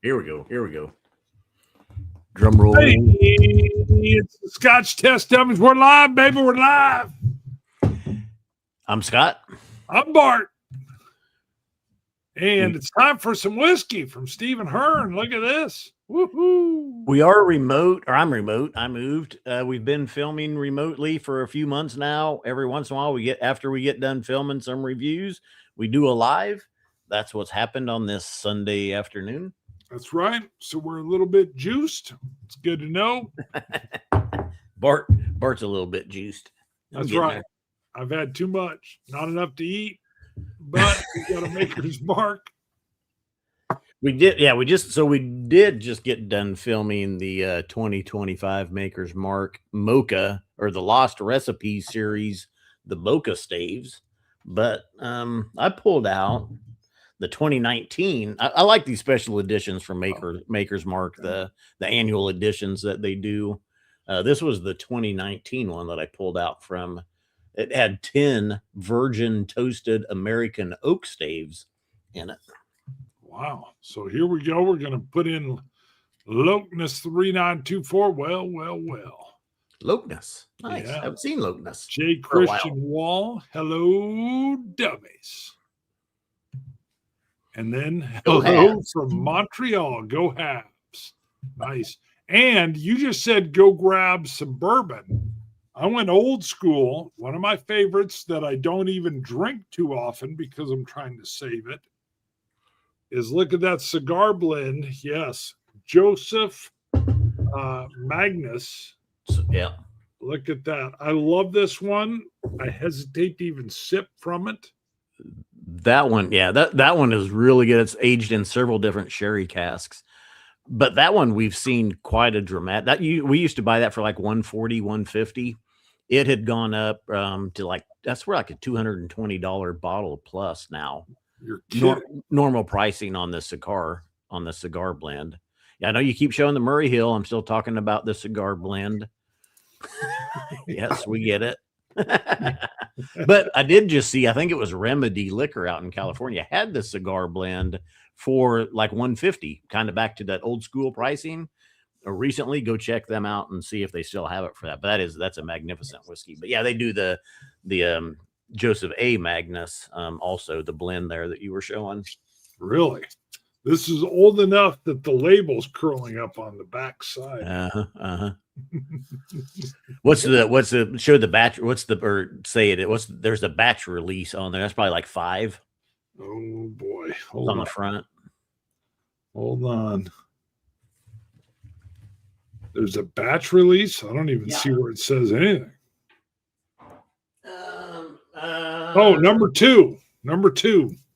Here we go. Here we go. Drum roll. Hey, it's the Scotch Test Dummies. We're live, baby. We're live. I'm Scott. I'm Bart. And it's time for some whiskey from Stephen Hearn. Look at this. Woohoo. We are remote, or I'm remote. I moved. We've been filming remotely for a few months now. Every once in a while, after we get done filming some reviews, we do a live. That's what's happened on this Sunday afternoon. That's right. So we're a little bit juiced. It's good to know. Bart's a little bit juiced. That's right. There. I've had too much. Not enough to eat, but we got a maker's mark. We did, yeah. We did just get done filming the 2025 Maker's Mark Mocha, or the Lost Recipes series, the Mocha Staves. But I pulled out the 2019. I like these special editions from Maker's Mark, the annual editions that they do. This was the 2019 one that I pulled out from. It had 10 virgin toasted American oak staves in it. Wow. So here we go. We're going to put in Lokeness 3924. Well. Lokeness. Nice. Yeah. I haven't seen Lokeness. J. Christian Wall. Hello, Dummies. And then hello from Montreal. Go Habs. Nice. And you just said go grab some bourbon. I went old school. One of my favorites that I don't even drink too often because I'm trying to save it is, look at that cigar blend. Yes. Joseph Magnus. Yeah. Look at that. I love this one. I hesitate to even sip from it. That one, yeah, that one is really good. It's aged in several different sherry casks. But that one we've seen quite a dramatic. We used to buy that for like $140, $150. It had gone up to like, that's where like a $220 bottle plus now. You're kidding. Normal pricing on the cigar blend. Yeah, I know you keep showing the Murray Hill. I'm still talking about the cigar blend. Yes, we get it. But I did just see, I think it was Remedy Liquor out in California had the cigar blend for like $150, kind of back to that old school pricing. Recently, go check them out and see if they still have it for that. But that's a magnificent whiskey. But yeah, they do the Joseph A. Magnus, also the blend there that you were showing. Really? This is old enough that the label's curling up on the back side. There's a batch release on there. That's probably like 5. Oh boy. Hold on the front. Hold on. There's a batch release. I don't even see where it says anything. Number two.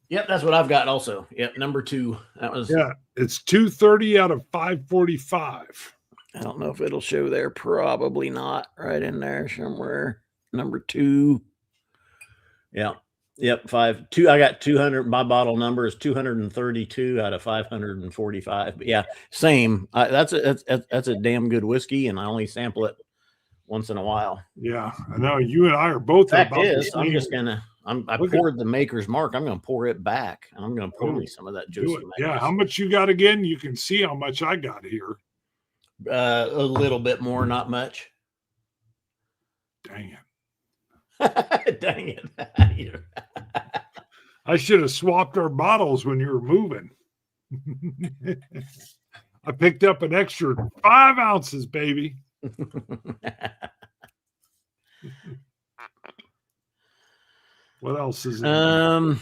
Yep, that's what I've got also. Yep, number 2. That was it's 230 out of 545. I don't know if it'll show there. Probably not. Right in there somewhere. Number 2. Yeah. Yep, 2. I got 200. My bottle number is 232 out of 545. But yeah, same. That's a damn good whiskey, and I only sample it once in a while. Yeah, I know you and I are both. Fact is, I'm just gonna. I poured the Maker's Mark. I'm gonna pour it back, and I'm gonna pour me some of that Joseph. Yeah, how much you got again? You can see how much I got here. A little bit more, not much. Dang it. Dang it. I should have swapped our bottles when you were moving. I picked up an extra 5 ounces, baby. What else is it?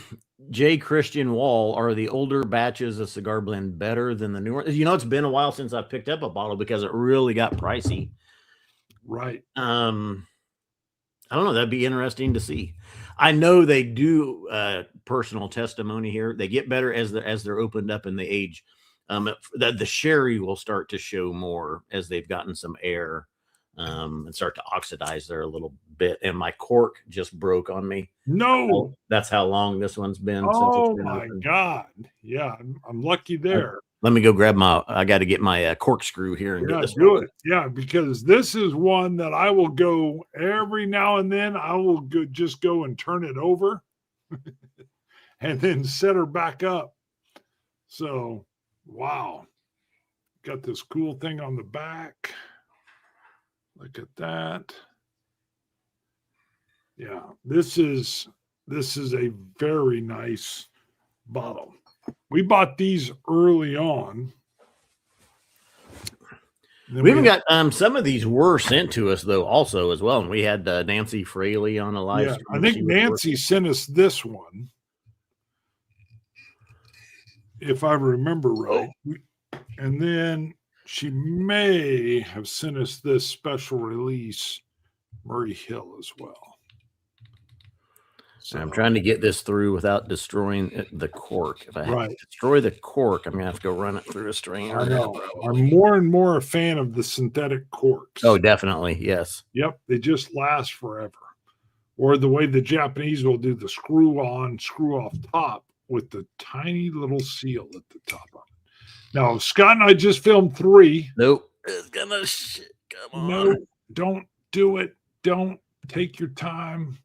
J. Christian Wall, are the older batches of cigar blend better than the newer? You know, it's been a while since I picked up a bottle because it really got pricey. Right. I don't know. That'd be interesting to see. I know they do personal testimony here. They get better as they're opened up in the age. The sherry will start to show more as they've gotten some air and start to oxidize there a little bit. And my cork just broke on me. No, that's how long this one's been. Oh my God! Yeah, I'm lucky there. Let me go grab I got to get my corkscrew here and get this. Do it. Yeah, because this is one that I will go every now and then. I will just go and turn it over and then set her back up. So, wow. got this cool thing on the back. Look at that. Yeah, this is a very nice bottle. We bought these early on. We even got some of these were sent to us though, also as well. And we had Nancy Fraley on a live stream. I think Nancy sent us this one, if I remember right. And then she may have sent us this special release, Murray Hill, as well. So I'm trying to get this through without destroying the cork. If I have to destroy the cork, I'm going to have to go run it through a strainer. I know. I'm more and more a fan of the synthetic corks. Oh, definitely. Yes. Yep. They just last forever. Or the way the Japanese will do the screw on, screw off top with the tiny little seal at the top of it. Now, Scott and I just filmed 3. Nope. It's gonna shit. Come on. No, don't do it. Don't take your time.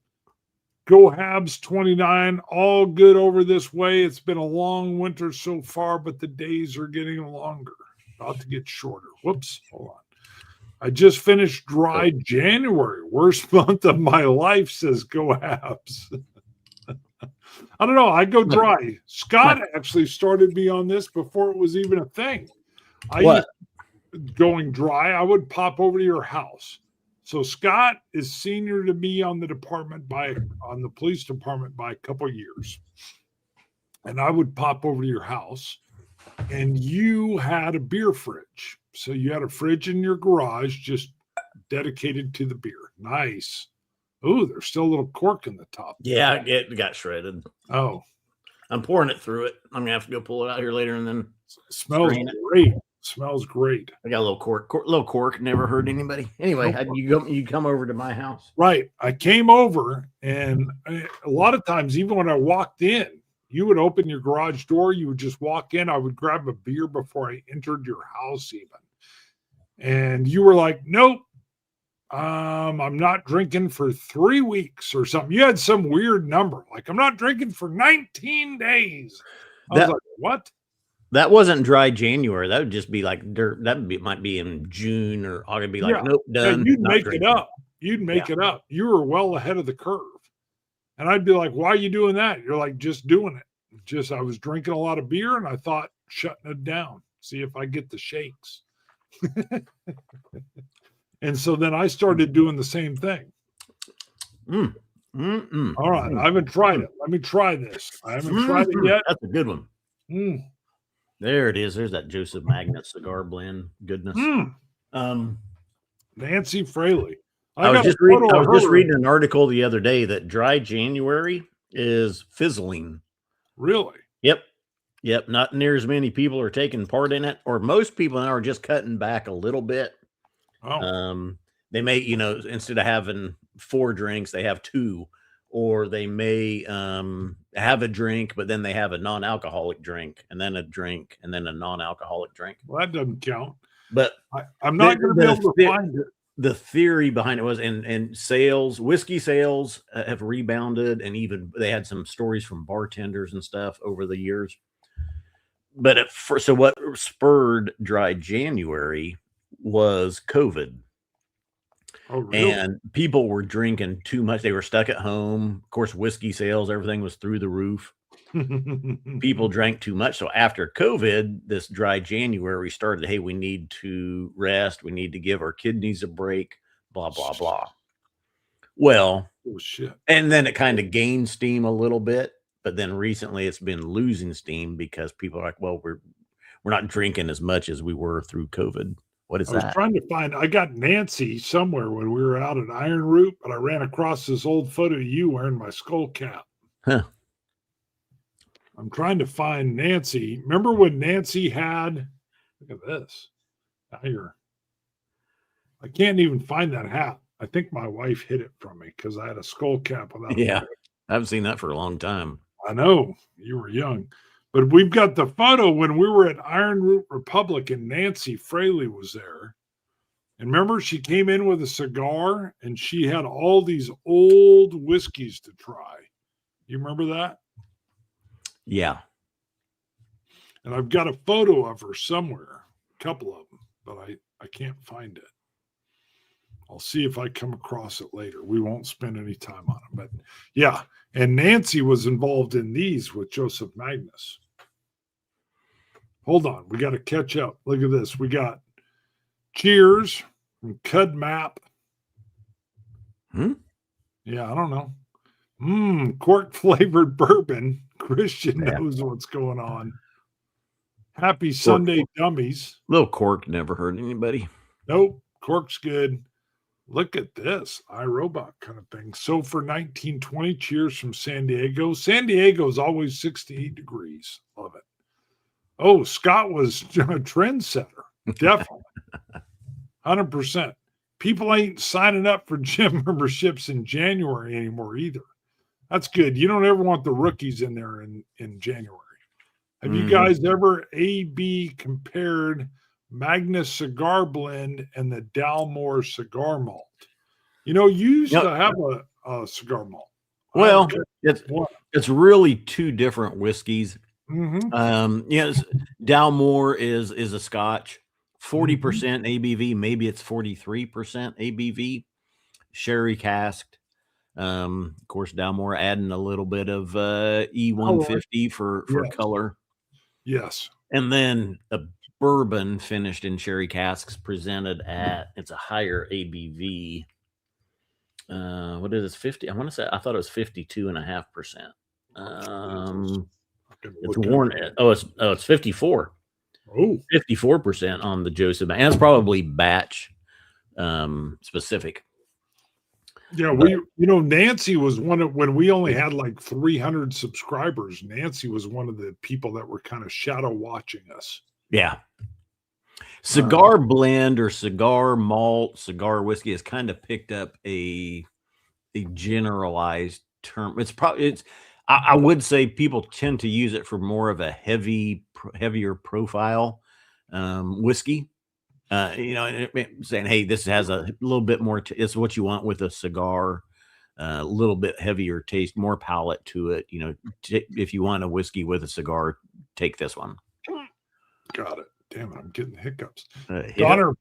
Go Habs 29, all good over this way. It's been a long winter so far, but the days are getting longer, about to get shorter. Whoops, hold on. I just finished dry January. Worst month of my life, says Go Habs. I don't know. I go dry. Scott actually started me on this before it was even a thing. Going dry, I would pop over to your house. So Scott is senior to me on the police department by a couple of years. And I would pop over to your house and you had a beer fridge. So you had a fridge in your garage just dedicated to the beer. Nice. Oh, there's still a little cork in the top. Yeah, it got shredded. Oh. I'm pouring it through it. I'm going to have to go pull it out here later and then smells great. Smells great. I got a little cork. Never hurt anybody. Anyway, you come over to my house. Right. I came over, and a lot of times, even when I walked in, you would open your garage door. You would just walk in. I would grab a beer before I entered your house even. And you were like, nope, I'm not drinking for 3 weeks or something. You had some weird number. Like, I'm not drinking for 19 days. I was like, what? That wasn't dry January. That would just be like dirt. Might be in June or August. Be like, nope, done. You'd make it up. You'd make it up. You were well ahead of the curve. And I'd be like, why are you doing that? You're like, just doing it. I was drinking a lot of beer and I thought shutting it down. See if I get the shakes. And so then I started doing the same thing. All right. I haven't tried it. Let me try this. I haven't tried it yet. That's a good one. There it is. There's that Joseph Magnet cigar blend. Goodness. Nancy Fraley. I was just reading an article the other day that dry January is fizzling. Really? Yep. Not near as many people are taking part in it, or most people now are just cutting back a little bit. They may, instead of having 4 drinks, they have 2. Or they may have a drink, but then they have a non-alcoholic drink, and then a drink, and then a non-alcoholic drink. Well, that doesn't count. But I'm not going to be able to find it. The theory behind it was, and whiskey sales have rebounded, and even they had some stories from bartenders and stuff over the years. But so what spurred dry January was COVID. Oh, really? And people were drinking too much. They were stuck at home. Of course, whiskey sales, everything was through the roof. People drank too much. So after COVID, this dry January started, hey, we need to rest. We need to give our kidneys a break, blah, blah, blah. Well, shit. And then it kind of gained steam a little bit. But then recently it's been losing steam because people are like, well, we're not drinking as much as we were through COVID. What is that? I was trying to find, I got Nancy somewhere when we were out at Iron Root, but I ran across this old photo of you wearing my skull cap. Huh. I'm trying to find Nancy. Remember when Nancy had, look at this. I can't even find that hat. I think my wife hid it from me because I had a skull cap without I haven't seen that for a long time. I know. You were young. But we've got the photo when we were at Iron Root Republic and Nancy Fraley was there. And remember, she came in with a cigar and she had all these old whiskeys to try. You remember that? Yeah. And I've got a photo of her somewhere. couple of them, but I can't find it. I'll see if I come across it later. We won't spend any time on it, but yeah. And Nancy was involved in these with Joseph Magnus. Hold on, we got to catch up. Look at this. We got Cheers from Cud Map. Yeah, I don't know. Cork flavored bourbon. Christian knows what's going on. Happy Sunday, Dummies. Little Cork never hurt anybody. Nope, Cork's good. Look at this iRobot kind of thing. So for 1920, cheers from San Diego. San Diego is always 68 degrees. Love it. Oh, Scott was a trendsetter. Definitely. 100%. People ain't signing up for gym memberships in January anymore either. That's good. You don't ever want the rookies in there in January. Have you guys ever A/B compared Magnus Cigar Blend and the Dalmore Cigar Malt? You used to have a cigar malt. Well, it's really two different whiskeys. Yes, Dalmore is a Scotch, 40% ABV. Maybe it's 43% ABV. Sherry casked. Of course, Dalmore adding a little bit of E150 for color. Yes. And then a bourbon finished in sherry casks presented at, it's a higher ABV. What is this? 50? I want to say, I thought it was 52.5%. It's worn. It's 54. Oh, 54% on the Joseph. And it's probably batch specific. Yeah, Nancy was one of, when we only had like 300 subscribers, Nancy was one of the people that were kind of shadow watching us. Yeah. Cigar blend or cigar malt, cigar whiskey has kind of picked up a generalized term. I would say people tend to use it for more of a heavier profile whiskey. Saying, hey, this has a little bit more. It's what you want with a cigar, a little bit heavier taste, more palate to it. If you want a whiskey with a cigar, take this one. Got it. Damn it, I'm getting hiccups. Donner,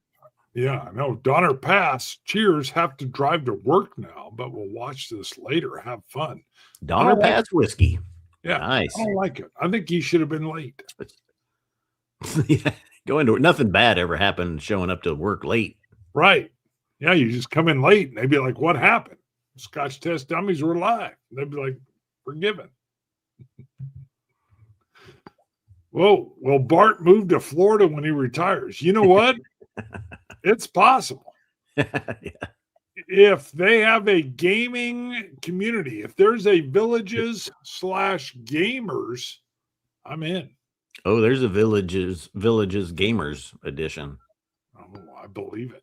yeah, I know. Donner Pass. Cheers. Have to drive to work now, but we'll watch this later. Have fun. Donner Pass whiskey. Yeah, nice. I don't like it. I think he should have been late. Yeah. Going to nothing bad ever happened showing up to work late. Right. Yeah, you just come in late and they'd be like, what happened? Scotch Test Dummies were live. They'd be like, forgiven. Whoa. Well, Bart moved to Florida when he retires. You know what? It's possible. Yeah. If they have a gaming community, if there's a villages/gamers, I'm in. Oh, there's a villages gamers edition. Oh, I believe it.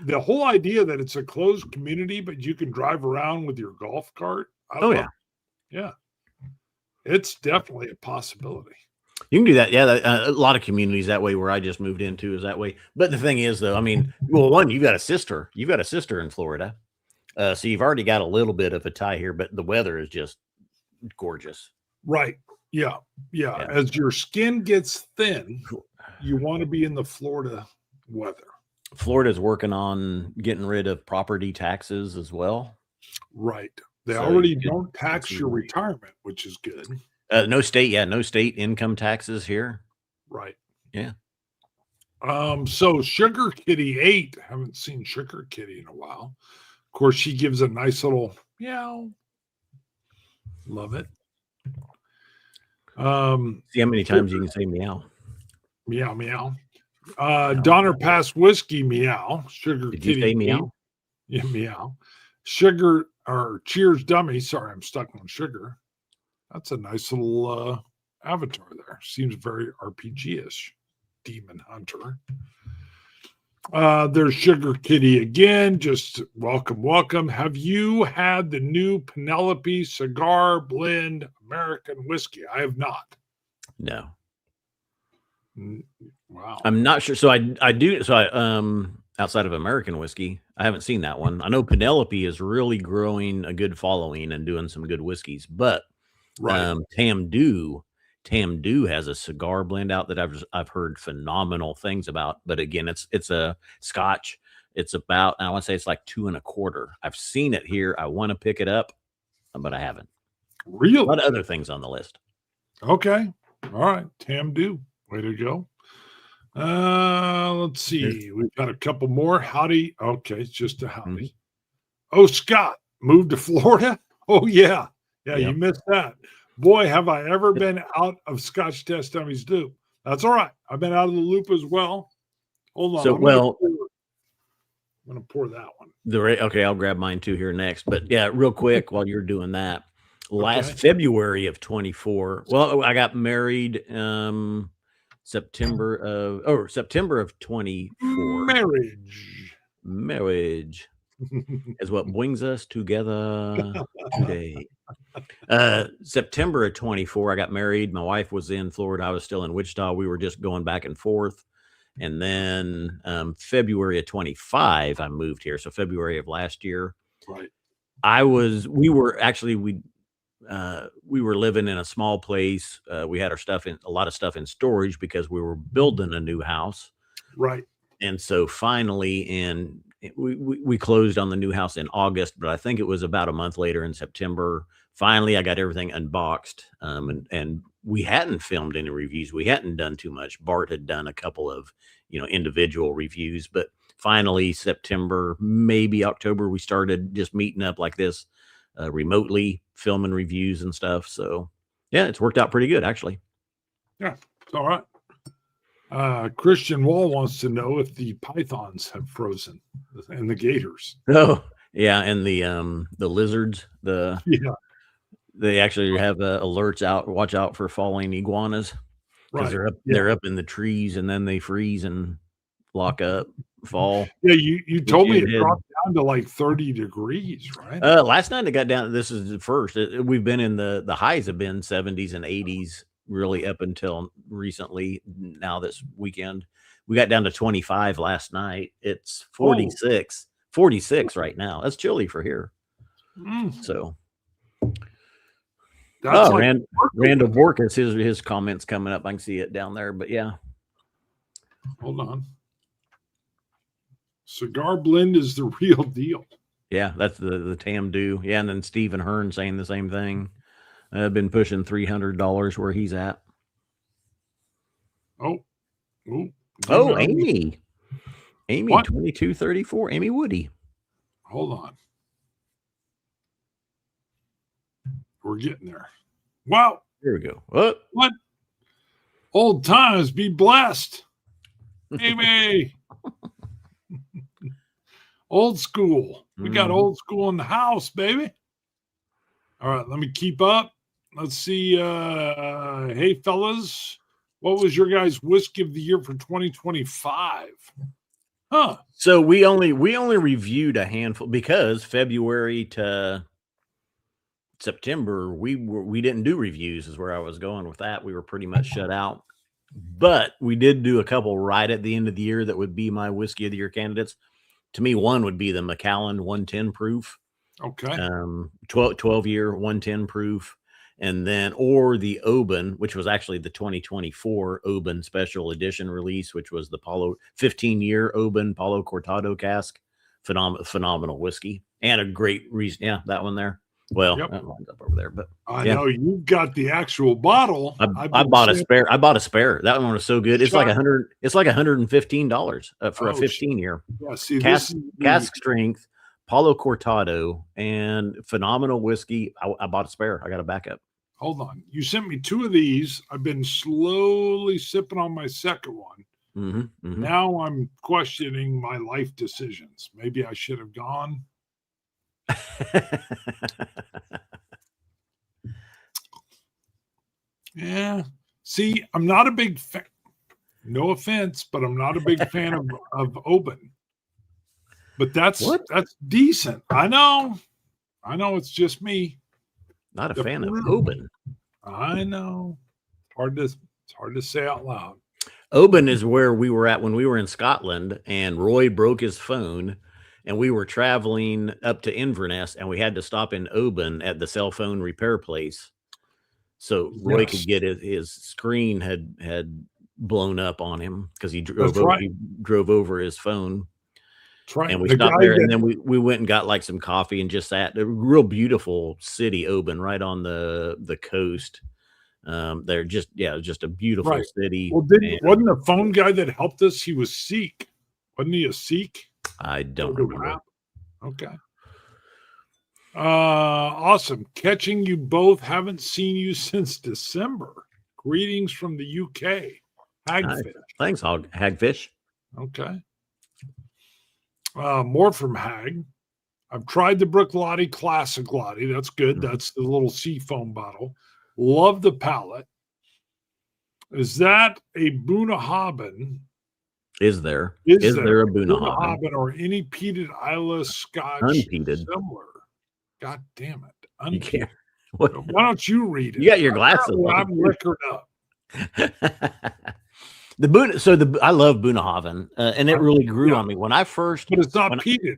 The whole idea that it's a closed community, but you can drive around with your golf cart. Yeah, it's definitely a possibility. You can do that. Yeah, a lot of communities that way. Where I just moved into is that way. But the thing is, though, I mean, well, one, you've got a sister in Florida, so you've already got a little bit of a tie here. But the weather is just gorgeous. Right. Yeah. As your skin gets thin, you want to be in the Florida weather. Florida's working on getting rid of property taxes as well. Right. They already don't tax your retirement, which is good. No state income taxes here. Right. Yeah. So Sugar Kitty 8, haven't seen Sugar Kitty in a while. Of course, she gives a nice little meow. Love it. See how many times you can say meow. Meow, meow. Donner Pass whiskey, meow. Sugar Did Kitty. You say meow? Yeah, meow. Sugar or Cheers Dummy. Sorry, I'm stuck on sugar. That's a nice little avatar there. Seems very RPG-ish. Demon Hunter. There's Sugar Kitty again. Just welcome. Have you had the new Penelope Cigar Blend American whiskey? I have not. No. Wow. I'm not sure. So I do. So outside of American whiskey, I haven't seen that one. I know Penelope is really growing a good following and doing some good whiskeys, but Tamdhu Tamdu has a cigar blend out that I've heard phenomenal things about. But again, it's a Scotch. It's about, I want to say it's like 2.25. I've seen it here. I want to pick it up, but I haven't. Really? A lot of other things on the list. Okay. All right. Tamdu. Way to go. Let's see. We've got a couple more. Howdy. Okay, it's just a howdy. Oh, Scott moved to Florida. Oh, yeah. Yeah, Yep. you missed that. Boy, have I ever been out of Scotch Test Dummies loop. That's all right. I've been out of the loop as well. Hold on. So, I'm going to pour that one. Okay, I'll grab mine too here next. But yeah, real quick while you're doing that, last February of 24. Well, I got married September of 24. Marriage is what brings us together today. September of 24, I got married. My wife was in Florida. I was still in Wichita. We were just going back and forth. And then February of 25, I moved here. So February of last year. Right. We were living in a small place. We had a lot of stuff in storage because we were building a new house. Right. And so finally we closed on the new house in August, but I think it was about a month later in September. Finally, I got everything unboxed. And we hadn't filmed any reviews. We hadn't done too much. Bart had done a couple of, individual reviews, but finally September, maybe October, we started just meeting up like this, remotely filming reviews and stuff. So yeah, it's worked out pretty good actually. Yeah, it's all right. Christian Wall wants to know if the pythons have frozen and the gators. Oh yeah. And the lizards, they actually have alerts out, watch out for falling iguanas. Because they're up in the trees and then they freeze and lock up, fall. Yeah, you told me it dropped down to like 30 degrees, right? Last night it got down. This is the first. We've been in the highs have been 70s and 80s really up until recently. Now this weekend we got down to 25 last night. It's 46 right now. That's chilly for here. So. That's Randall Borkus, his comments coming up. I can see it down there, but yeah. Hold on. Cigar blend is the real deal. Yeah, that's the Tamdu. Yeah, and then Stephen Hearn saying the same thing. I've been pushing $300 where he's at. Amy 2234. Amy Woody. Hold on. We're getting there. Wow. Here we go. What? Old times be blessed. Amy. Old school. We got old school in the house, baby. All right, let me keep up. Let's see. Hey, fellas. What was your guys' whiskey of the year for 2025? Huh. So we only reviewed a handful because February to September, we didn't do reviews is where I was going with that. We were pretty much shut out, but we did do a couple right at the end of the year that would be my whiskey of the year candidates. To me, one would be the Macallan 110 proof. Okay. 12 year 110 proof. And then, or the Oban, which was actually the 2024 Oban special edition release, which was the 15-year Oban Palo Cortado cask. Phenomenal whiskey and a great reason. Yeah, that one there. Well, that one's up over there, but I know you've got the actual bottle. I bought a spare. That one was so good. It's like $100. It's like $115 for a 15-year. Yeah, see, cask strength, Palo Cortado, and phenomenal whiskey. I bought a spare. I got a backup. Hold on. You sent me two of these. I've been slowly sipping on my second one. Now I'm questioning my life decisions. Maybe I should have gone. Yeah. See, I'm not a big fan. No offense, but I'm not a big fan of Oban. But that's decent. I know it's just me. Not a fan of Oban. I know. It's hard to say out loud. Oban is where we were at when we were in Scotland, and Roy broke his phone, and we were traveling up to Inverness, and we had to stop in Oban at the cell phone repair place. so Roy Yes. could get his screen had blown up on him because he That's right. he drove over his phone. That's right. And we The stopped guy there, and that- then we went and got like some coffee and just sat. A real beautiful city, Oban, right on the coast. They're just just a beautiful Right. city. Well, wasn't the phone guy that helped us? He was Sikh, wasn't he? A Sikh? I don't The remember. rap? Okay. Awesome. Catching you both. Haven't seen you since December. Greetings from the UK. Hagfish. Thanks, Hagfish. Okay. More from Hag. I've tried the Brook Lottie Classic Lottie. That's good. That's the little sea foam bottle. Love the palette. Is that a Bunnahabhain? Is there a Bunnahabhain? Bunnahabhain or any peated Isla Scotch Unpeated. similar? God damn it. You can't. Why don't you read it? You got your glasses on. I'm liquored up. I love Bunnahabhain, and it really grew on me when I first. But it's not peated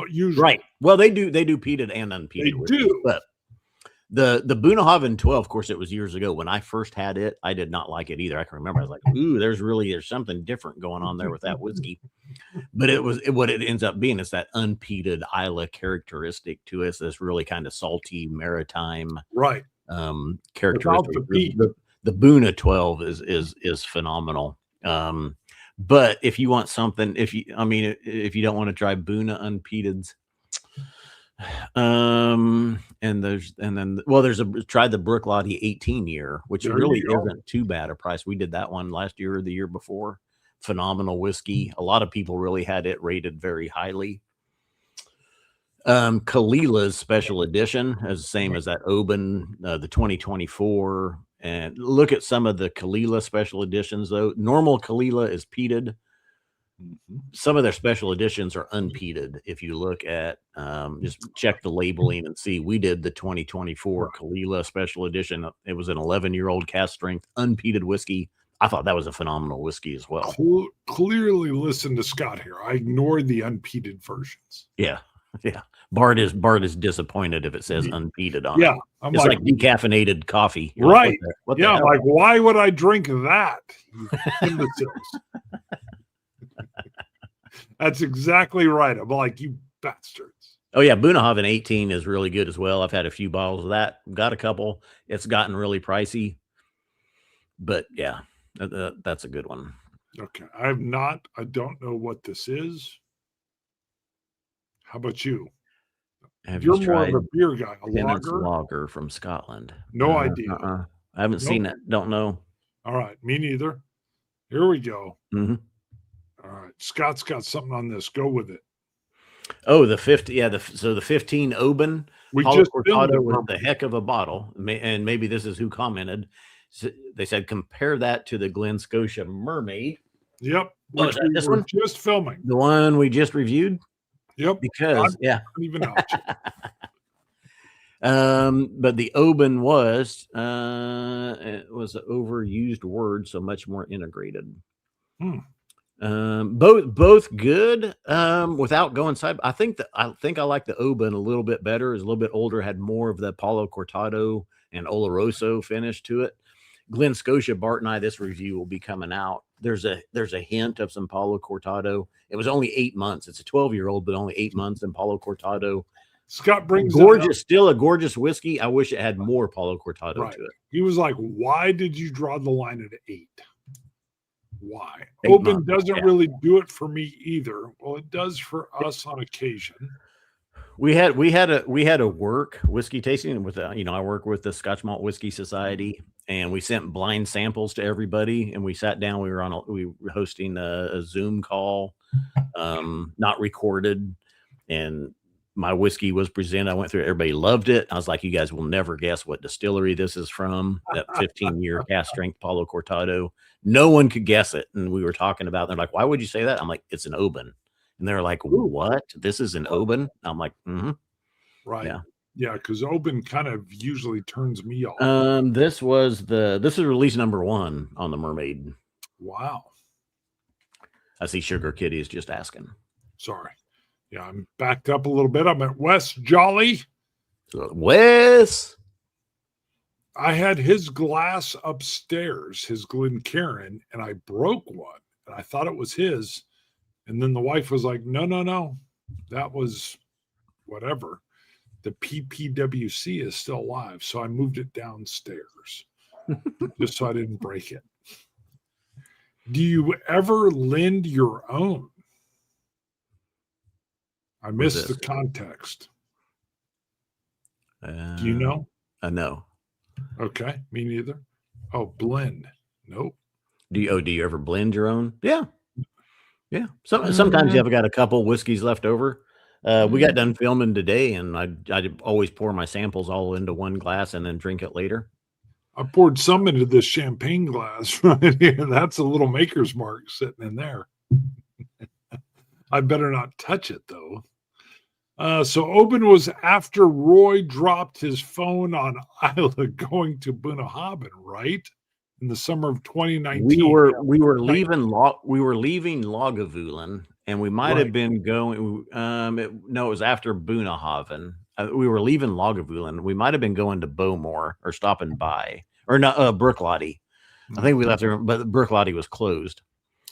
usually. Right. Well, they do peated and unpeated. They do. But the Bunnahabhain 12, of course, it was years ago when I first had it. I did not like it either. I can remember I was like, "Ooh, there's something different going on there with that whiskey." But what it ends up being is that unpeated Isla characteristic to us. This really kind of salty maritime right characteristic. The Bunna 12 is phenomenal. But if you want something, if you don't want to try Bunna unpeateds, try the Brook Lottie 18 year, which really isn't too bad a price. We did that one last year or the year before. Phenomenal whiskey. A lot of people really had it rated very highly. Kalila's special edition is the same as that Oban, the 2024. And look at some of the Kalila special editions, though. Normal Kalila is peated. Some of their special editions are unpeated. If you look at, just check the labeling and see. We did the 2024 Kalila special edition. It was an 11-year-old cast strength unpeated whiskey. I thought that was a phenomenal whiskey as well. Clearly listen to Scott here. I ignored the unpeated versions. Yeah. Bart is disappointed if it says unpeated on it. I'm it's like decaffeinated coffee. You're right. What I'm like, why would I drink that? That's exactly right. I'm like, you bastards. Oh yeah, Bunnahabhain 18 is really good as well. I've had a few bottles of that. Got a couple. It's gotten really pricey, but yeah, that's a good one. Okay, I don't know what this is. How about you? You're more of a beer guy. A lager from Scotland. No idea. I haven't seen it. Don't know. All right, me neither. Here we go. Mm-hmm. All right, Scott's got something on this. Go with it. Oh, the 50. Yeah, the 15 Oban. We just Cortado was the heck of a bottle, and maybe this is who commented. They said compare that to the Glen Scotia Mermaid. Yep, which we were just filming. The one we just reviewed. Yep. Because I don't even know. But the Oban was it was an overused word, so much more integrated. Both good. Without going side, I think I like the Oban a little bit better. It's a little bit older, had more of the Paulo Cortado and Oloroso finish to it. Glen Scotia, Bart and I, this review will be coming out. There's a hint of some Paulo Cortado. It was only 8 months. It's a 12-year-old, but only 8 months in Paulo Cortado. Scott brings still a gorgeous whiskey. I wish it had more Paulo Cortado to it. He was like, why did you draw the line at 8? Why? Oban doesn't really do it for me either. Well, it does for us on occasion. We had a work whiskey tasting with I work with the Scotch Malt Whiskey Society, and we sent blind samples to everybody, and we sat down. We were hosting a Zoom call, not recorded, and my whiskey was presented. I went through it. Everybody loved it. I was like, you guys will never guess what distillery this is from. That 15-year cast strength Paulo Cortado. No one could guess it. And we were talking about, they're like, why would you say that? I'm like, it's an Oban. And they're like, what? This is an Oban? I'm like, mm-hmm. Right. Yeah, because Oban kind of usually turns me off. This is release number 1 on the Mermaid. Wow. I see Sugar Kitty is just asking. Sorry. Yeah, I'm backed up a little bit. I'm at West Jolly. Wes. I had his glass upstairs, his Glencairn, and I broke one. And I thought it was his. And then the wife was like, no. That was whatever. The PPWC is still alive. So I moved it downstairs just so I didn't break it. Do you ever lend your own? I missed the context. Do you know? No. Okay, me neither. Oh, blend. Nope. Do you ever blend your own? Yeah. Sometimes you have got a couple whiskeys left over. We got done filming today, and I always pour my samples all into one glass and then drink it later. I poured some into this champagne glass right here. That's a little maker's mark sitting in there. I better not touch it, though. So Oban was after Roy dropped his phone on Isla going to Bunnahabhain, right? In the summer of 2019. We were leaving Lagavulin, and we might have been going. No, it was after Bunnahabhain. We were leaving Lagavulin. We might have been going to Bowmore or stopping by, or not Brooklottie. I think we left there, but Brooklottie was closed.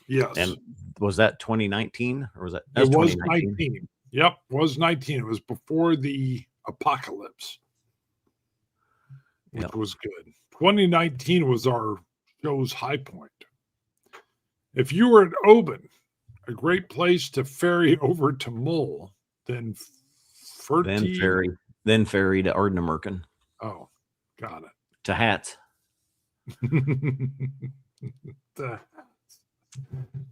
Yes. And was that 2019 or was that? It was 19. Yep, was 19. It was before the apocalypse, which was good. 2019 was our show's high point. If you were at Oban, a great place to ferry over to Mull, then ferry to Ardnamurchan. Oh, got it. To Hats.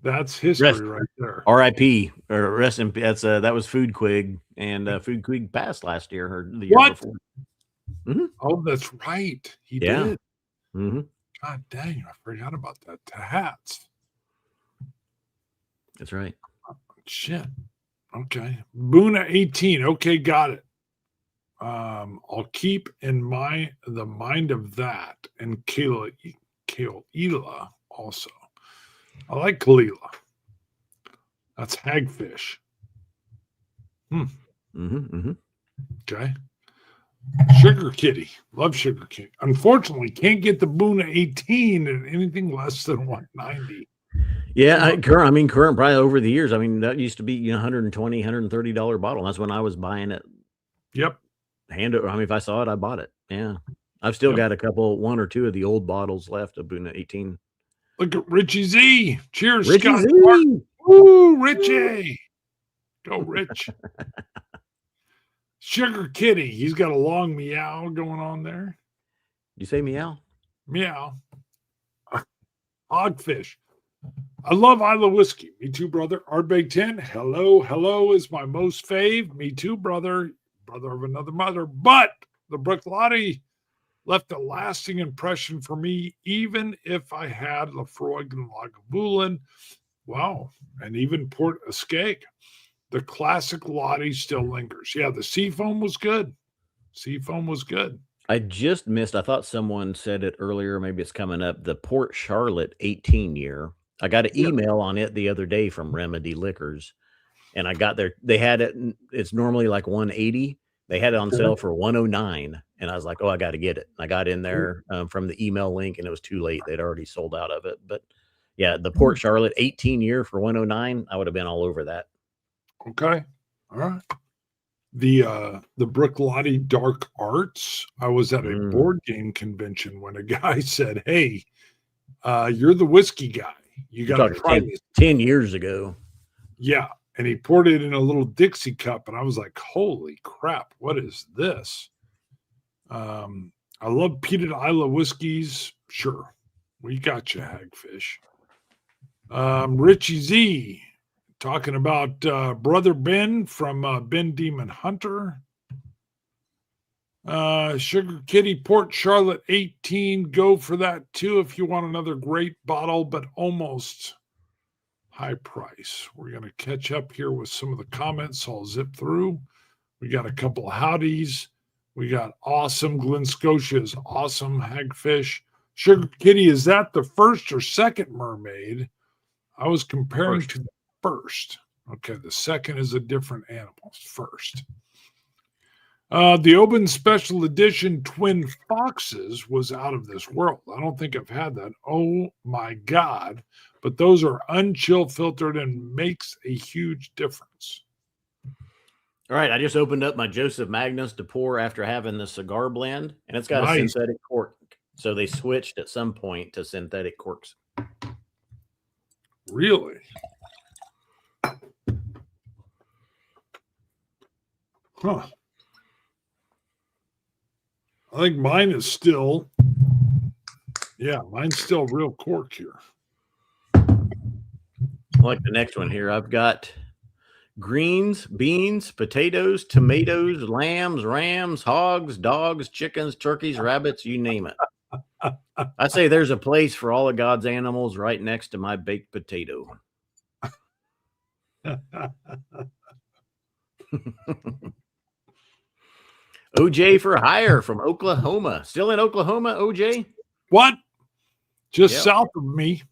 That's history right there. R.I.P. or rest in peace. That was Food Quig, and Food Quig passed last year or the year before. Mm-hmm. Oh, that's right. He did. Mm-hmm. God dang, I forgot about that. To Hats. That's right. Oh, shit. Okay. Boona 18. Okay, got it. I'll keep in the mind of that, and Kalila also. I like Kalila. That's hagfish. Okay. Sugar Kitty. Love Sugar Kitty. Unfortunately, can't get the Boona 18 at anything less than 190. Yeah, current probably over the years. I mean, that used to be $120, $130 bottle. That's when I was buying it. Yep. If I saw it, I bought it. Yeah. I've still got one or two of the old bottles left of Boona 18. Look at Richie Z. Cheers, Richie Scott. Z. Woo, Richie. Go, Rich. Sugar Kitty. He's got a long meow going on there. You say meow? Meow. Hogfish. I love Isla whiskey. Me too, brother. Ardbeg 10. Hello is my most fave. Me too, brother. Brother of another mother. But the Brooklottie left a lasting impression for me, even if I had Lafroig and Lagavulin. Wow. And even Port Escape. The classic Lottie still lingers. Yeah, the Seafoam was good. I just missed, I thought someone said it earlier, maybe it's coming up, the Port Charlotte 18 year. I got an email on it the other day from Remedy Liquors, and I got there. They had it. It's normally like 180. They had it on sale for 109, and I was like, "Oh, I got to get it." I got in there from the email link, and it was too late. They'd already sold out of it. But yeah, the Port Charlotte 18 year for 109, I would have been all over that. Okay, all right. The Brooklottie Dark Arts. I was at a board game convention when a guy said, "Hey, you're the whiskey guy. You got to try this." 10 years ago. Yeah. And he poured it in a little Dixie cup. And I was like, holy crap, what is this? I love peated Isla whiskeys. Sure. We got you, Hagfish. Richie Z talking about Brother Ben from Ben Demon Hunter. Sugar Kitty Port Charlotte 18. Go for that too if you want another great bottle, but almost high price. We're going to catch up here with some of the comments. I'll zip through. We got a couple of howdies. We got awesome Glen Scotia's awesome Hagfish. Sugar Kitty, is that the first or second mermaid? I was comparing to the first. Okay, the second is a different animal. First. The Oban Special Edition Twin Foxes was out of this world. I don't think I've had that. Oh my God. But those are unchill filtered and makes a huge difference. All right. I just opened up my Joseph Magnus to pour after having the cigar blend, and it's got a synthetic cork. So they switched at some point to synthetic corks. Really? Huh. I think mine is still, mine's still real cork here. I like the next one here. I've got greens, beans, potatoes, tomatoes, lambs, rams, hogs, dogs, chickens, turkeys, rabbits, you name it. I say there's a place for all of God's animals right next to my baked potato. OJ for hire from Oklahoma. Still in Oklahoma, OJ? What? Just south of me.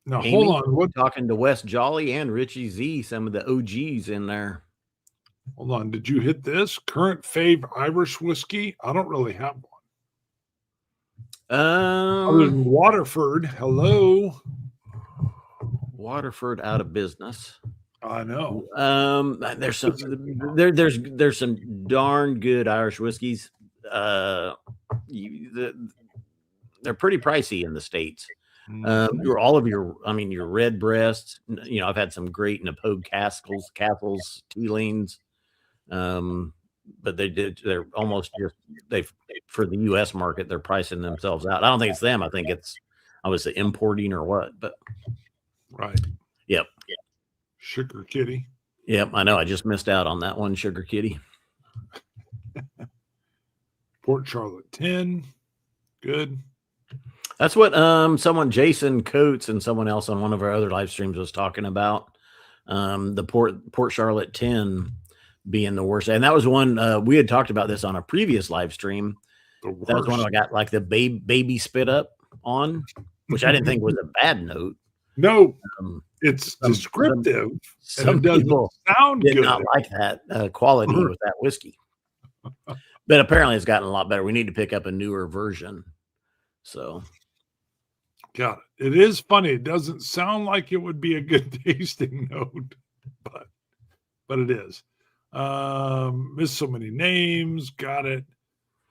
Now, Amy, hold on. What? Talking to Wes Jolly and Richie Z, some of the OGs in there. Hold on. Did you hit this? Current fave Irish whiskey? I don't really have one. Other than Waterford. Hello. Waterford out of business. I know. There's some darn good Irish whiskeys. They're pretty pricey in the States. Your red breasts. I've had some great Napoleon Castles, Teelings. But they're almost just for the U.S. market, they're pricing themselves out. I don't think it's them. I think it's obviously importing or what, but right. Yep. Sugar Kitty. Yep. I know. I just missed out on that one. Sugar Kitty. Port Charlotte 10. Good. That's what someone, Jason Coates, and someone else on one of our other live streams was talking about. The Port Charlotte 10 being the worst. And that was one we had talked about this on a previous live stream. That was one I got like the baby spit up on, which I didn't think was a bad note. No, it's descriptive. Some people sound did good. not like that quality with that whiskey. But apparently it's gotten a lot better. We need to pick up a newer version. So got it. It is funny. It doesn't sound like it would be a good tasting note, but it is. Missed so many names. Got it.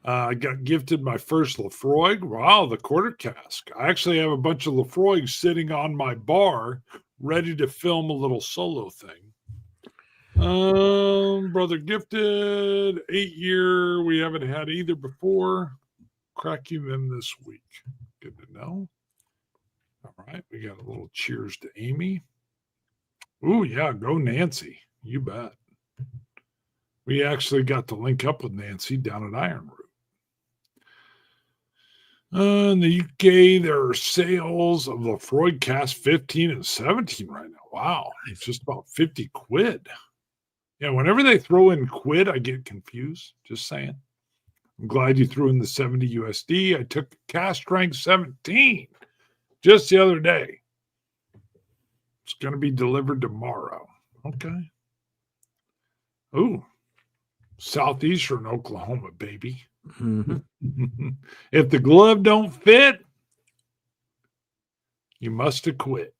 I got gifted my first Lafroig. Wow, the quarter cask. I actually have a bunch of Lafroigs sitting on my bar, ready to film a little solo thing. Brother gifted 8-year. We haven't had either before. Cracking them this week. Good to know. All right, we got a little cheers to Amy. Ooh, yeah, go Nancy. You bet. We actually got to link up with Nancy down at Iron Root. In the UK, there are sales of Lafroig Cask 15 and 17 right now. Wow, it's just about 50 quid. Yeah, whenever they throw in quid, I get confused. Just saying. I'm glad you threw in the 70 USD. I took cask strength 17 just the other day. It's going to be delivered tomorrow. Okay. Ooh, southeastern Oklahoma, baby. Mm-hmm. If the glove don't fit, you must have quit.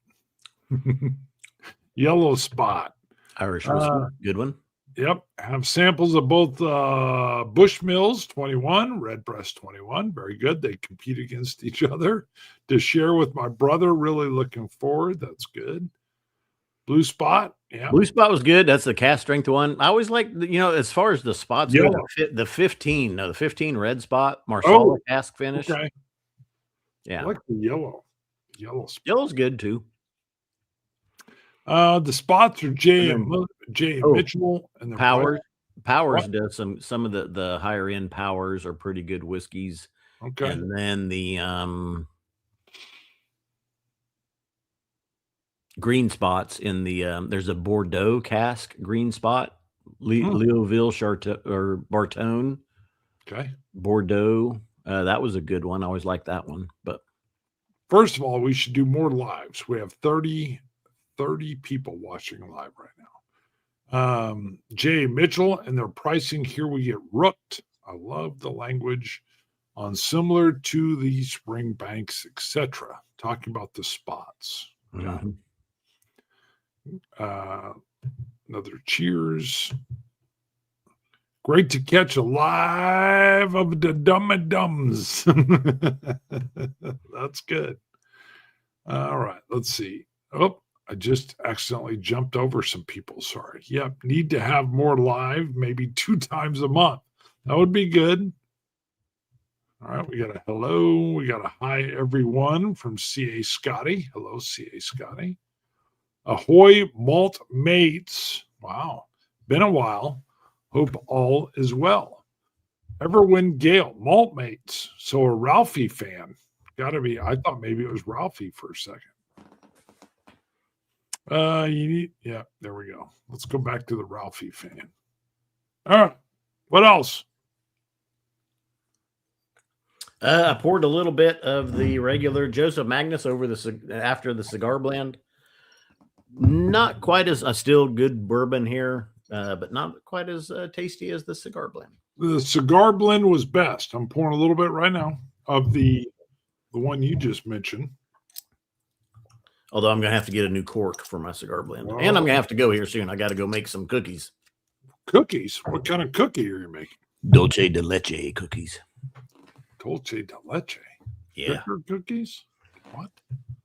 Yellow Spot. Irish whiskey. Good one. Yep. Have samples of both Bushmills 21, Redbreast 21. Very good. They compete against each other. To share with my brother. Really looking forward. That's good. Blue Spot. Yeah. Blue Spot was good. That's the cast strength one. I always like, as far as the spots go, the 15 red spot, Marsala cask finish. Okay. Yeah. I like the yellow. Yellow spot. Yellow's good too. The spots are J and Mitchell and the Powers. Powers does some of the higher end Powers are pretty good whiskeys. Okay. And then the green spots in the there's a Bordeaux cask green spot, Leoville or Bartone. Okay. Bordeaux. That was a good one. I always liked that one. But first of all, we should do more lives. We have 30 people watching live right now. J. Mitchell and their pricing here we get rooked. I love the language on similar to the spring banks, etc. Talking about the spots. Mm-hmm. Another cheers. Great to catch a live of the Dumb and Dumbs. That's good. All right, let's see. Oh, I just accidentally jumped over some people. Sorry. Yep, need to have more live, maybe 2 times a month. That would be good. All right, we got a hello. We got a hi, everyone from C.A. Scotty. Hello, C.A. Scotty. Ahoy, malt mates. Wow, been a while. Hope all is well. Everwin Gale, malt mates. So a Ralphie fan. Gotta be. I thought maybe it was Ralphie for a second. Yeah, there we go. Let's go back to the Ralphie fan. All right. What else? I poured a little bit of the regular Joseph Magnus over after the cigar blend. Not quite as still good bourbon here, but not quite as tasty as the cigar blend. The cigar blend was best. I'm pouring a little bit right now of the one you just mentioned. Although I'm going to have to get a new cork for my cigar blend. And I'm going to have to go here soon. I got to go make some cookies. Cookies? What kind of cookie are you making? Dulce de leche cookies. Dulce de leche? Yeah. Bitter cookies? What?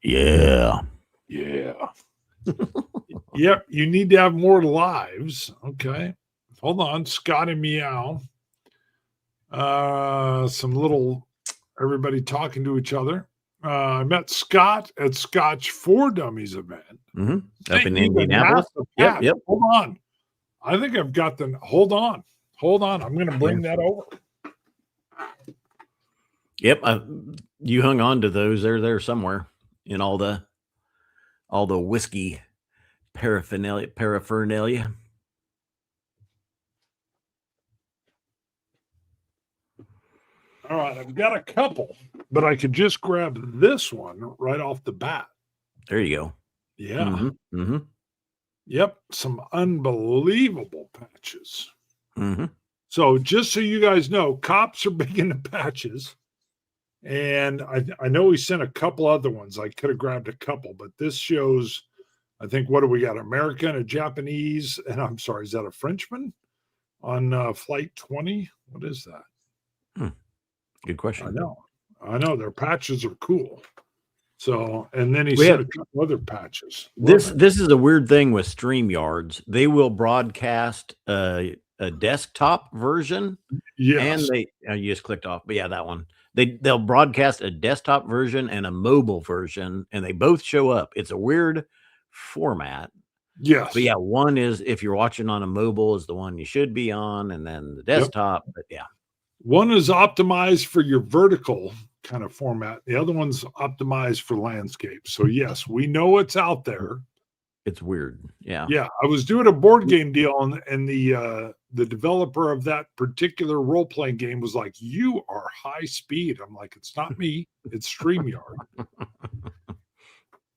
Yeah. Yeah. Yep. You need to have more lives. Okay. Hold on. Scott and Meow. Some little everybody talking to each other. I met Scott at Scotch for Dummies event. Mm-hmm. Up in Indianapolis. Yep. Hold on. I think I've got the. Hold on. I'm going to bring that over. Yep. You hung on to those. They're there somewhere in all the whiskey paraphernalia. All right, I've got a couple, but I could just grab this one right off the bat. There you go. Yeah. Mm-hmm. Mm-hmm. Yep, some unbelievable patches. Mm-hmm. So just so you guys know, cops are big into patches. And I know we sent a couple other ones. I could have grabbed a couple, but this shows, I think, what do we got? American, a Japanese, and I'm sorry, is that a Frenchman on flight 20? What is that? Good question. I know. Their patches are cool. So, and then he sent a couple other patches. This is a weird thing with StreamYards. They will broadcast a desktop version. Yes. And you just clicked off, but yeah, that one. They'll broadcast a desktop version and a mobile version, and they both show up. It's a weird format. Yes. But yeah, one is if you're watching on a mobile is the one you should be on, and then the desktop. But yeah. One is optimized for your vertical kind of format. The other one's optimized for landscape. So yes, we know it's out there. It's weird. Yeah. Yeah. I was doing a board game deal and the developer of that particular role-playing game was like, you are high speed. I'm like, it's not me, it's StreamYard.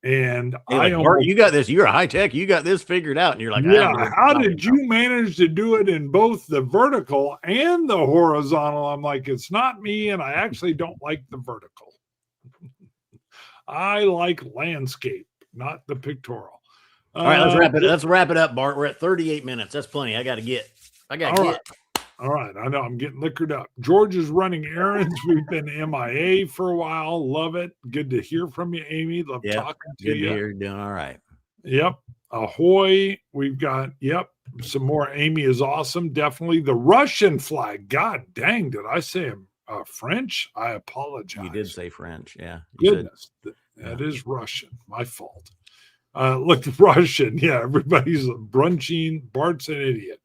And you got this. You're high tech. You got this figured out. And you're like, yeah, how did you manage to do it in both the vertical and the horizontal? I'm like, it's not me. And I actually don't like the vertical. I like landscape, not the pictorial. All right, let's wrap it up, Bart. We're at 38 minutes. That's plenty. I got to get. All right. I know I'm getting liquored up. George is running errands. We've been MIA for a while. Love it. Good to hear from you, Amy. Love talking to you. Good to hear you're doing all right. Yep. Ahoy. We've got, some more. Amy is awesome. Definitely. The Russian flag. God dang, did I say French? I apologize. You did say French. Yeah. Goodness. That is Russian. My fault. Look, Russian. Yeah, everybody's brunching. Bart's an idiot.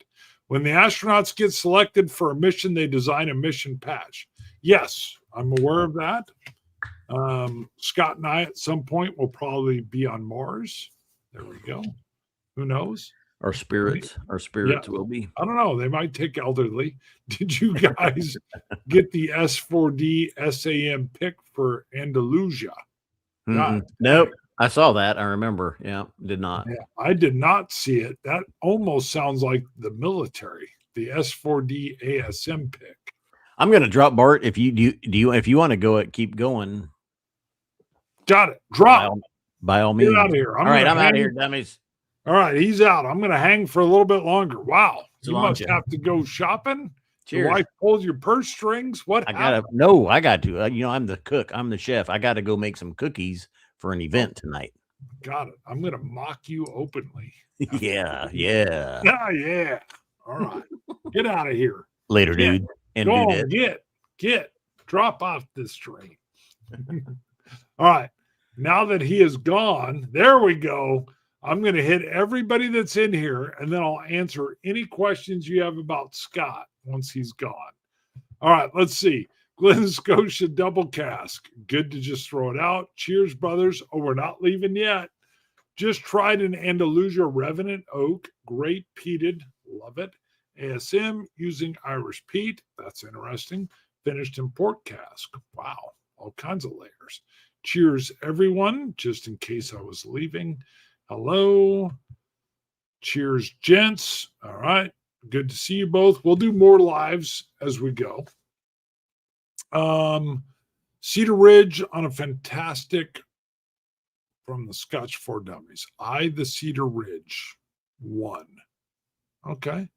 When the astronauts get selected for a mission, they design a mission patch. Yes, I'm aware of that. Scott and I, at some point, will probably be on Mars. There we go. Who knows? Our spirits will be. I don't know. They might take elderly. Did you guys get the S4D SAM pick for Andalusia? Nope. I saw that. I remember. Yeah, did not. Yeah, I did not see it. That almost sounds like the military, the S4D ASM pick. I'm gonna drop Bart. If you if you want to go, keep going. Got it. By Drop. all, by all Get means. out of here. All right, I'm out of here, dummies. All right, he's out. I'm going to hang for a little bit longer. Wow. You must Cilantro. have to go shopping. Cheers. Your wife pulls your purse strings. What I happened? I got to. I'm the cook. I'm the chef. I got to go make some cookies for an event tonight. Got it. I'm going to mock you openly. Yeah. Yeah. All right. Get out of here. Later, dude. And go on, get. Drop off this train. All right. Now that he is gone, there we go. I'm going to hit everybody that's in here, and then I'll answer any questions you have about Scott once he's gone. All right, let's see. Glen Scotia double cask. Good to just throw it out. Cheers, brothers. Oh, we're not leaving yet. Just tried an Andalusia Revenant Oak. Great peated. Love it. ASM using Irish peat. That's interesting. Finished in port cask. Wow. All kinds of layers. Cheers, everyone. Just in case I was leaving. Hello. Cheers, gents. All right. Good to see you both. We'll do more lives as we go. Cedar Ridge on a fantastic from the Scotch for Dummies. The Cedar Ridge 1. Okay.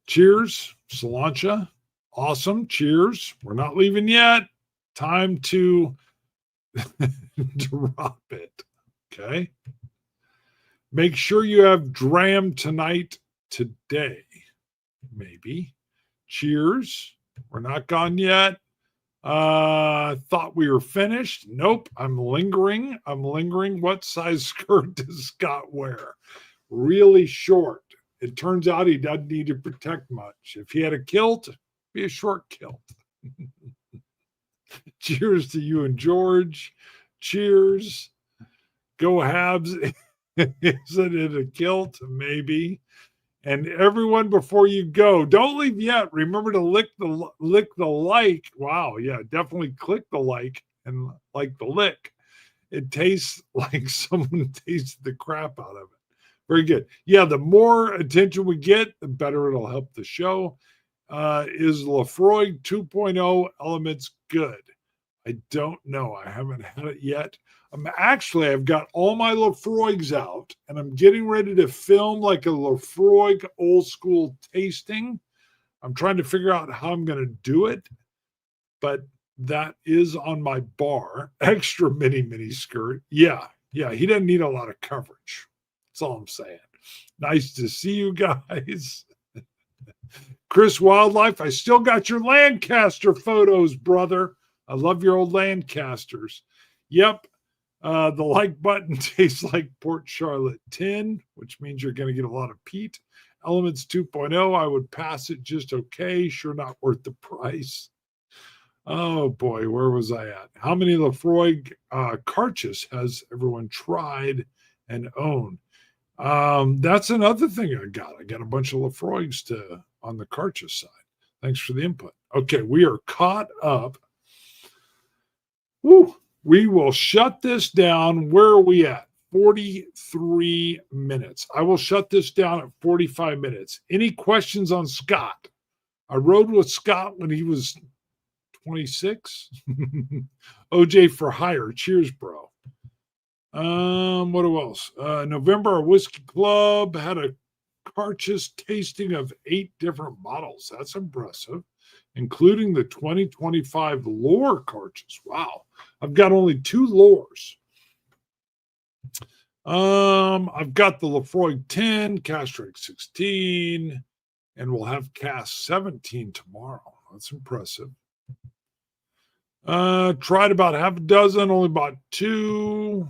Cheers, Cilantro. Awesome. Cheers. We're not leaving yet. Time to drop it. Okay. Make sure you have dram tonight, today. Maybe. Cheers. We're not gone yet. Thought we were finished. Nope. I'm lingering. What size skirt does Scott wear? Really short. It turns out he doesn't need to protect much. If he had a kilt, it'd be a short kilt. Cheers to you and George. Cheers. Go Habs. Isn't it a kilt? Maybe. And everyone, before you go, don't leave yet. Remember to lick the like. Wow, yeah, definitely click the like and like the lick. It tastes like someone tasted the crap out of it. Very good. Yeah, the more attention we get, the better it'll help the show. Is Lafroy 2.0 Elements good? I don't know. I haven't had it yet. I've got all my Lafroigs out, and I'm getting ready to film like a Lafroig old school tasting. I'm trying to figure out how I'm going to do it, but that is on my bar. Extra mini skirt. Yeah, he doesn't need a lot of coverage. That's all I'm saying. Nice to see you guys. Chris Wildlife, I still got your Lancaster photos, brother. I love your old Lancasters. Yep. The like button tastes like Port Charlotte 10, which means you're going to get a lot of peat. Elements 2.0, I would pass it just okay. Sure, not worth the price. Oh boy, where was I at? How many Lafroig Carchus has everyone tried and owned? That's another thing I got. I got a bunch of Lafroigs on the Carchus side. Thanks for the input. Okay, we are caught up. Woo! We will shut this down. Where are we at? 43 minutes. I will shut this down at 45 minutes. Any questions on Scott? I rode with Scott when he was 26. OJ for hire. Cheers, bro. What else? November, our whiskey club had a Carchus tasting of 8 different bottles. That's impressive, including the 2025 Lore Carchus. Wow. I've got only 2 Lores. I've got the Lafroig 10, Castrate 16, and we'll have Cast 17 tomorrow. That's impressive. Tried about half a dozen, only bought 2.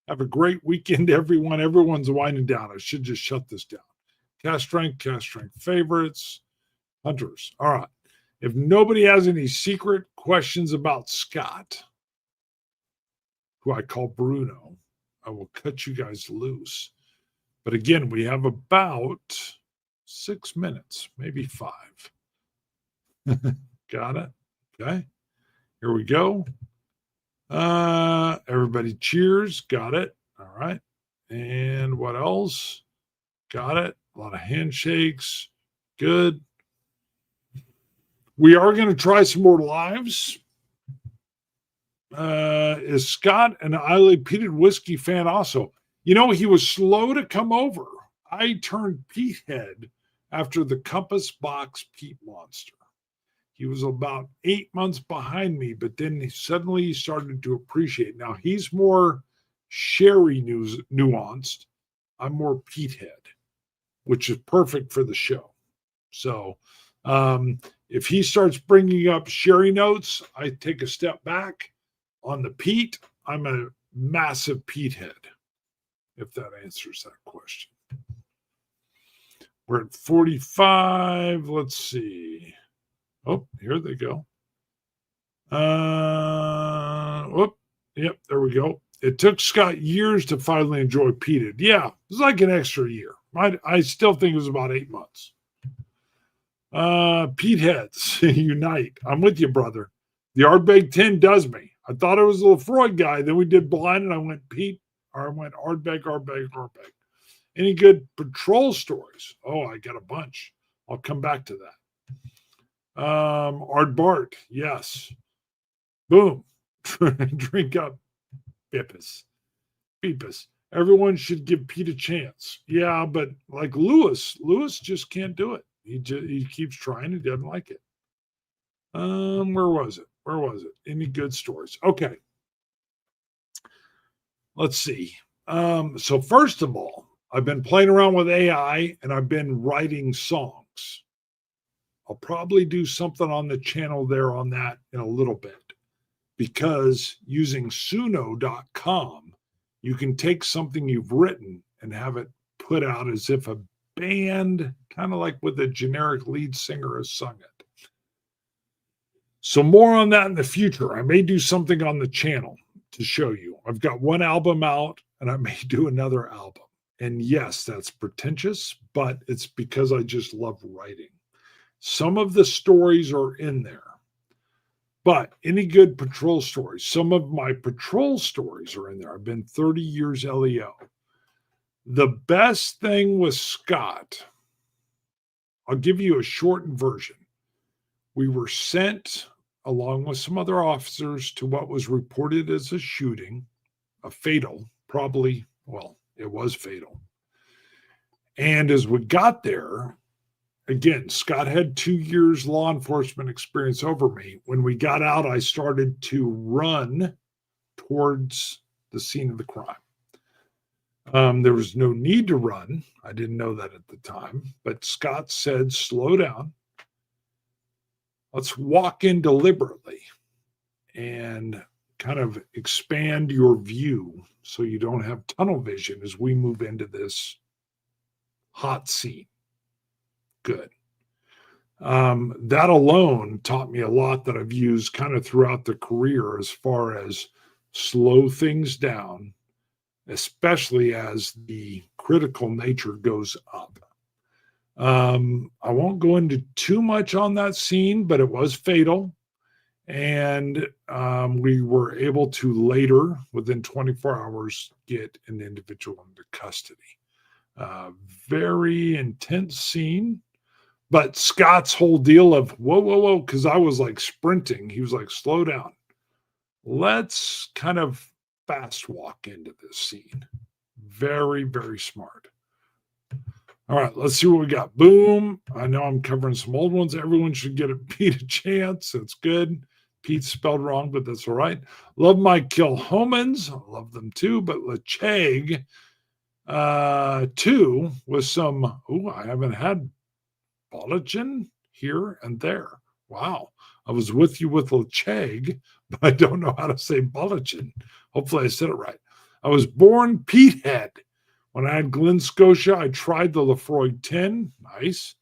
Have a great weekend, everyone. Everyone's winding down. I should just shut this down. Cast strength favorites, hunters. All right. If nobody has any secret questions about Scott, who I call Bruno, I will cut you guys loose. But again, we have about 6 minutes, maybe 5. Got it? Okay. Here we go. Everybody cheers. Got it. All right. And what else? Got it. A lot of handshakes. Good. We are going to try some more lives. Is Scott an highly peated whiskey fan also? You know, he was slow to come over. I turned peat head after the Compass Box Peat Monster. He was about 8 months behind me, but then he suddenly started to appreciate. Now, he's more sherry nuanced. I'm more peat head, which is perfect for the show. So if he starts bringing up sherry notes, I take a step back. On the peat, I'm a massive peat head, if that answers that question. We're at 45. Let's see. Oh, here they go. Yep, there we go. It took Scott years to finally enjoy peated. Yeah, it was like an extra year. I still think it was about 8 months. Peat heads unite. I'm with you, brother. The Ardbeg 10 does me. I thought it was a Lefroy guy. Then we did blind, and I went Pete, or I went Ardbeg. Any good patrol stories? Oh, I got a bunch. I'll come back to that. Ardbart, yes. Boom. Drink up. Beepus. Everyone should give Pete a chance. Yeah, but like Lewis just can't do it. He keeps trying. He doesn't like it. Where was it? Any good stories? Okay. Let's see. So first of all, I've been playing around with AI and I've been writing songs. I'll probably do something on the channel there on that in a little bit, because using suno.com, you can take something you've written and have it put out as if a band, kind of like with a generic lead singer, has sung it. So more on that in the future. I may do something on the channel to show you. I've got one album out and I may do another album. And yes, that's pretentious, but it's because I just love writing. Some of the stories are in there. But any good patrol stories? Some of my patrol stories are in there. I've been 30 years LEO. The best thing with Scott, I'll give you a shortened version. We were sent, along with some other officers, to what was reported as a shooting, a fatal, probably, well, it was fatal. And as we got there, again, Scott had 2 years law enforcement experience over me. When we got out, I started to run towards the scene of the crime. There was no need to run. I didn't know that at the time, but Scott said, slow down. Let's walk in deliberately and kind of expand your view so you don't have tunnel vision as we move into this hot scene. Good. That alone taught me a lot that I've used kind of throughout the career as far as slow things down, especially as the critical nature goes up. I won't go into too much on that scene, but it was fatal. And we were able to later, within 24 hours, get an individual into custody. Very intense scene. But Scott's whole deal of, whoa, because I was like sprinting. He was like, slow down. Let's kind of fast walk into this scene. Very, very smart. All right, let's see what we got. Boom. I know I'm covering some old ones. Everyone should get a Pete a chance. That's good. Pete's spelled wrong, but that's all right. Love my Kilhomans. I love them too. But Lecheg, too, with some, I haven't had Bologen here and there. Wow. I was with you with Lecheg, but I don't know how to say Bologen. Hopefully I said it right. I was born Pete Head. When I had Glen Scotia, I tried the Lefroy 10. Nice.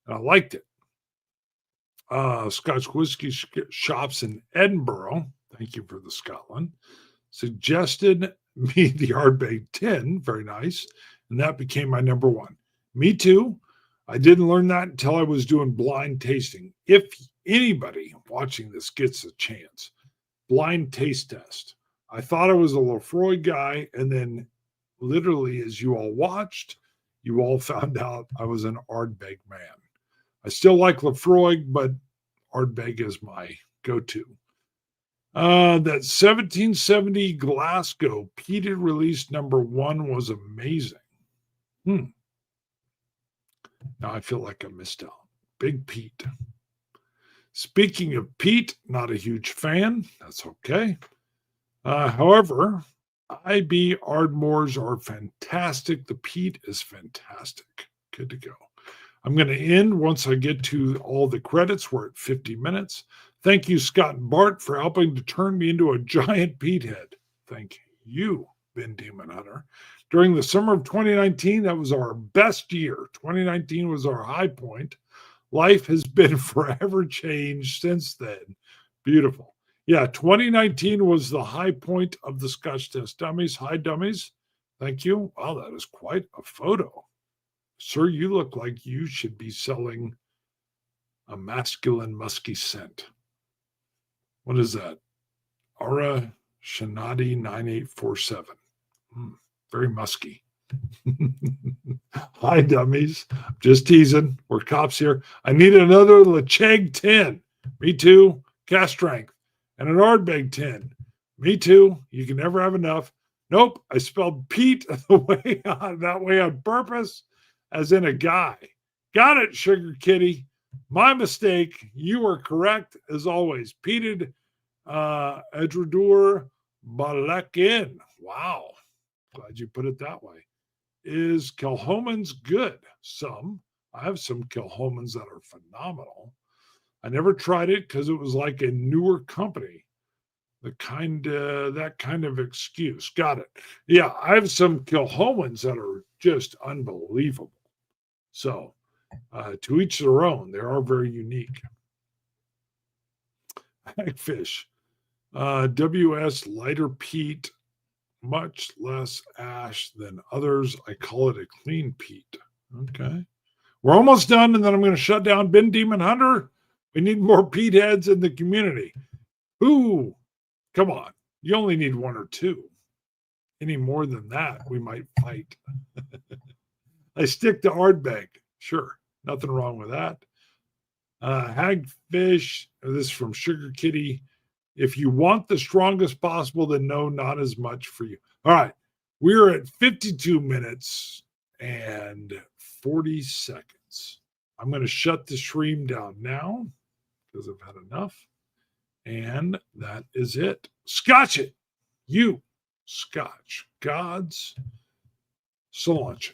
And I liked it. Scotch whiskey shops in Edinburgh, thank you for the Scotland, suggested me the Ardbeg 10. Very nice. And that became my number one. Me too. I didn't learn that until I was doing blind tasting. If anybody watching this gets a chance, blind taste test. I thought I was a Lefroy guy, and then literally, as you all watched, you all found out I was an Ardbeg man. I still like Lefroy, but Ardbeg is my go-to. That 1770 Glasgow peated release number 1 was amazing. Now I feel like I missed out. Big Pete. Speaking of Pete, not a huge fan. That's okay. However, IB Ardmores are fantastic. The peat is fantastic. Good to go. I'm going to end once I get to all the credits. We're at 50 minutes. Thank you, Scott and Bart, for helping to turn me into a giant peat head. Thank you, Ben Demon Hunter. During the summer of 2019, that was our best year. 2019 was our high point. Life has been forever changed since then. Beautiful. Yeah, 2019 was the high point of the Scotch Test Dummies. Hi, Dummies. Thank you. Wow, that is quite a photo. Sir, you look like you should be selling a masculine musky scent. What is that? Aura Shanadi 9847. Very musky. Hi, Dummies. Just teasing. We're cops here. I need another Lecheg 10. Me too. Cast strength. And an Ardbeg 10. Me too. You can never have enough. Nope. I spelled Pete that way on purpose, as in a guy. Got it, Sugar Kitty. My mistake. You are correct, as always. Peated Edradur Balekin. Wow. Glad you put it that way. Is Kilhoman's good? Some. I have some Kilhomans that are phenomenal. I never tried it because it was like a newer company. That kind of excuse. Got it. Yeah, I have some Kilhomans that are just unbelievable. So, to each their own. They are very unique. Hagfish. WS lighter peat, much less ash than others. I call it a clean peat. Okay. We're almost done, and then I'm going to shut down Ben Demon Hunter. We need more peat heads in the community. Ooh, come on. You only need 1 or 2. Any more than that, we might fight. I stick to Ardbeg. Sure. Nothing wrong with that. Hagfish. This is from Sugar Kitty. If you want the strongest possible, then no, not as much for you. All right. We're at 52 minutes and 40 seconds. I'm going to shut the stream down now because I've had enough. And that is it. Scotch it. You, Scotch gods. Cilantro.